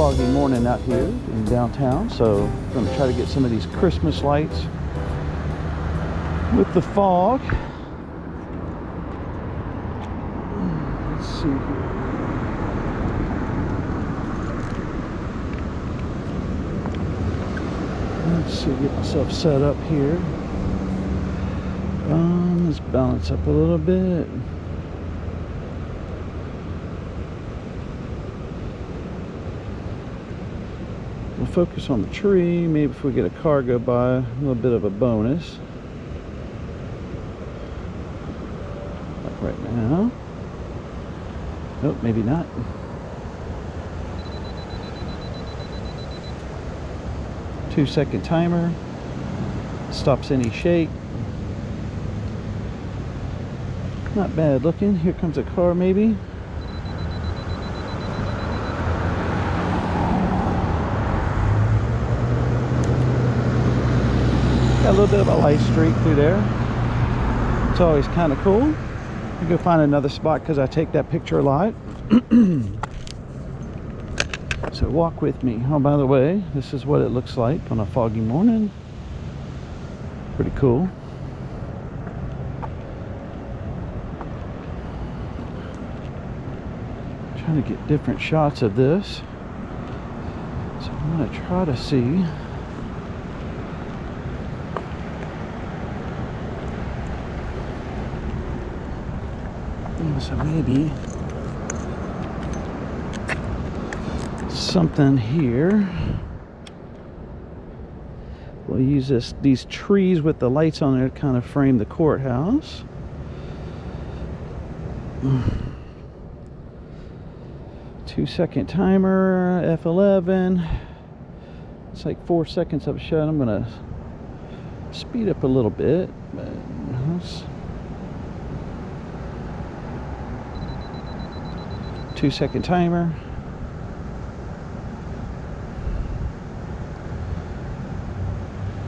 foggy morning out here in downtown, so I'm going to try to get some of these Christmas lights with the fog. Let's see here. Let's see, get myself set up here. Let's balance up a little bit. We'll focus on the tree. Maybe if we get a car go by, a little bit of a bonus. Like right now. Nope, maybe not. Two-second timer. Stops any shake. Not bad looking. Here comes a car maybe. Got a little bit of a light streak through there. It's always kind of cool. I go find another spot because I take that picture a lot. So walk with me. Oh, by the way, this is what it looks like on a foggy morning. Pretty cool. Trying to get different shots of this. So I'm going to try to see. So maybe something here. We'll use these trees with the lights on there to kind of frame the courthouse. Two-second timer, F11. It's like 4 seconds of a shot. I'm gonna speed up a little bit, but two-second timer.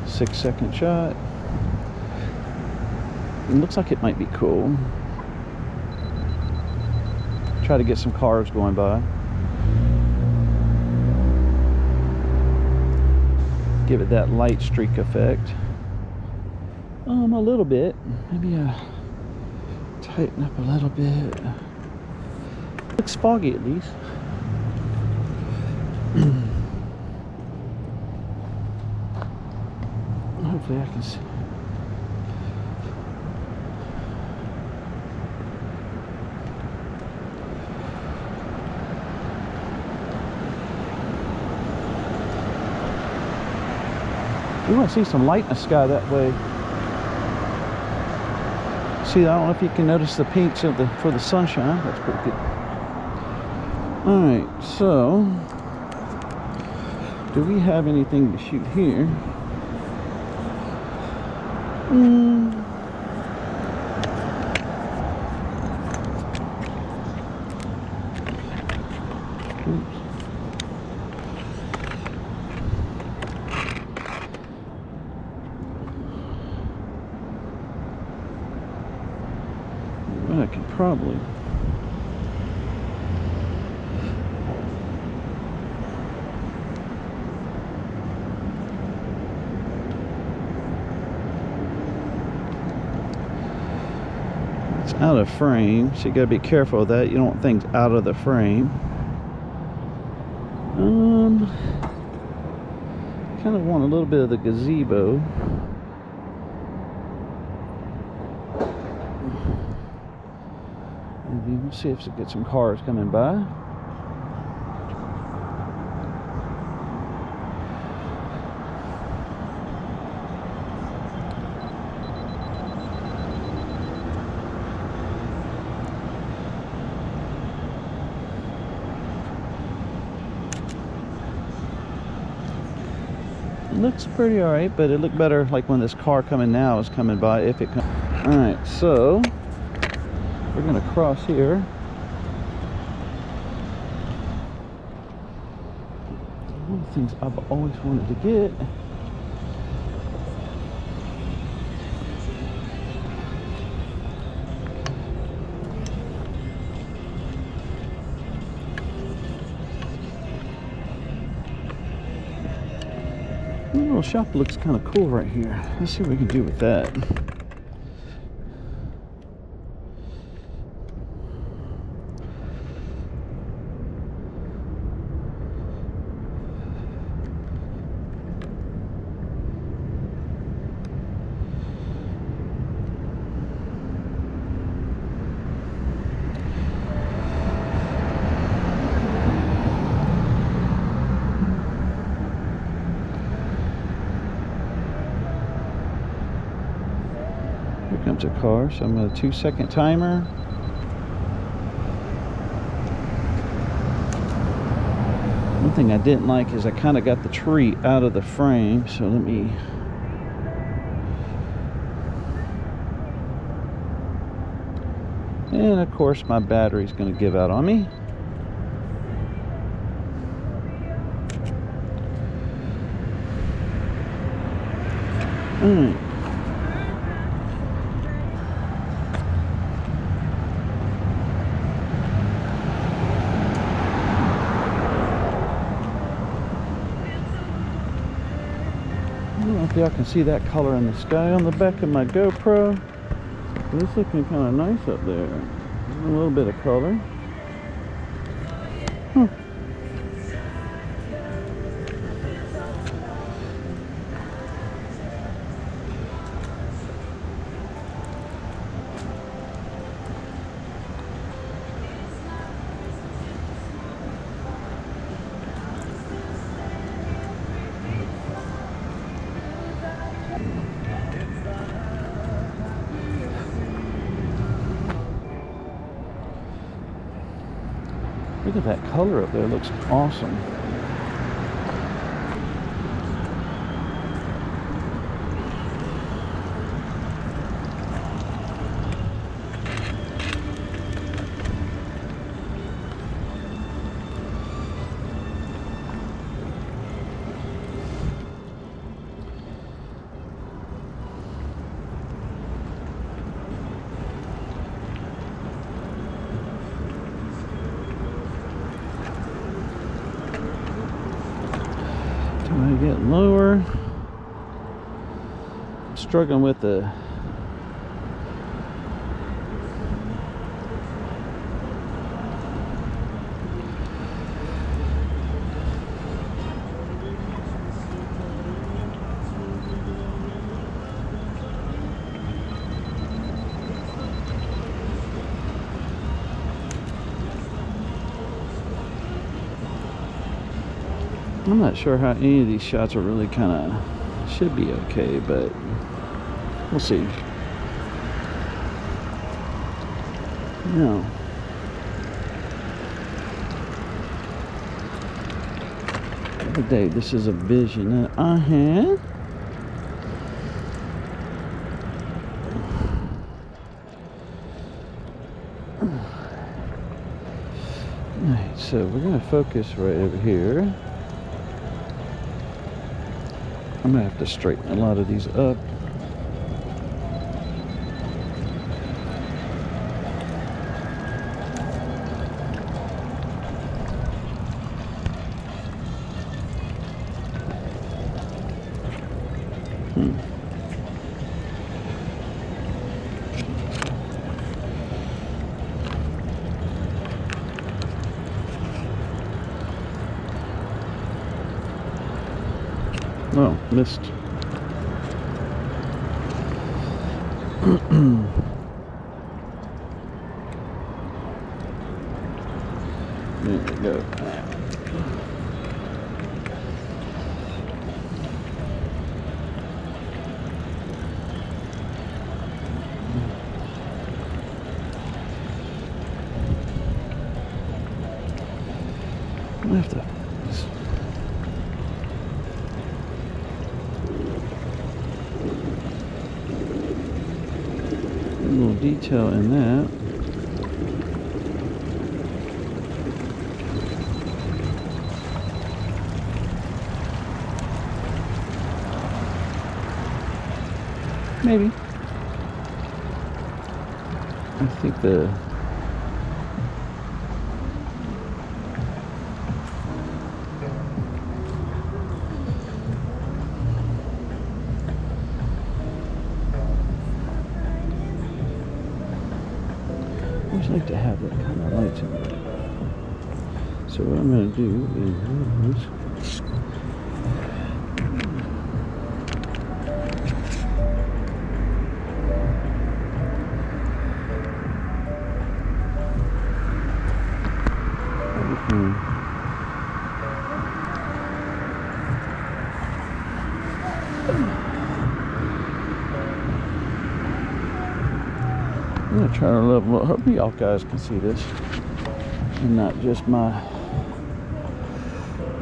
Six-second shot. It looks like it might be cool. Try to get some cars going by. Give it that light streak effect. A little bit. Maybe tighten up a little bit. Looks foggy at least. Hopefully I can see. We want to see some light in the sky that way. See, I don't know if you can notice the pinks of for the sunshine. That's pretty good. Alright, so do we have anything to shoot here? Oops. Well, I could probably. Out of frame, so you gotta be careful of that. You don't want things out of the frame. Kind of want a little bit of the gazebo. Maybe we'll see if we get some cars coming by. Looks pretty alright, but it looked better like when this car coming now is coming by, if it comes. Alright, so we're gonna cross here. One of the things I've always wanted to get. The little shop looks kind of cool right here. Let's see what we can do with that. Here comes a car, so I'm at a 2-second timer. One thing I didn't like is I kind of got the tree out of the frame, so let me... And of course my battery's going to give out on me. Alright. I don't know if y'all can see that color in the sky on the back of my GoPro. But it's looking kind of nice up there. A little bit of color. Look at that color up there, it looks awesome. I get lower. I'm struggling with the I'm not sure how any of these shots are really kind of should be okay, but we'll see. No. The day, this is a vision that I had. Alright, so we're going to focus right over here. I'm going to have to straighten a lot of these up. Oh, missed. There we go. I have to. A little detail in that. Maybe. I think the always like to have that kind of lights in there. So what I'm going to do is I'm going to try to level up. Hopefully y'all guys can see this and not just my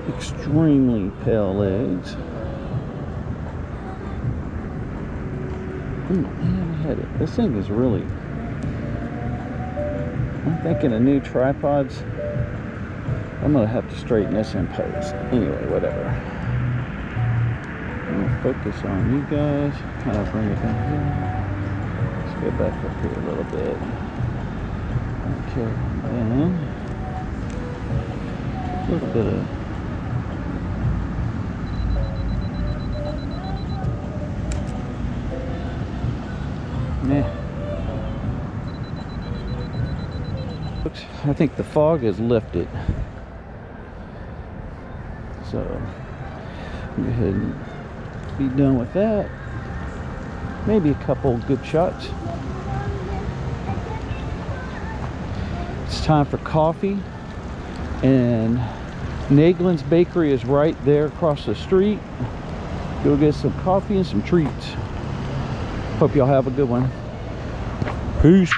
extremely pale legs. Oh man, I had it. This thing is really... I'm thinking of new tripods. I'm going to have to straighten this in post. Anyway, whatever. I'm going to focus on you guys. Kind of bring it down here. Go back up here a little bit. Okay, and a little bit of I think the fog is lifted. So go ahead and be done with that. Maybe a couple good shots. It's time for coffee, and Naglin's Bakery is right there across the street. Go get some coffee and some treats. Hope y'all have a good one. Peace.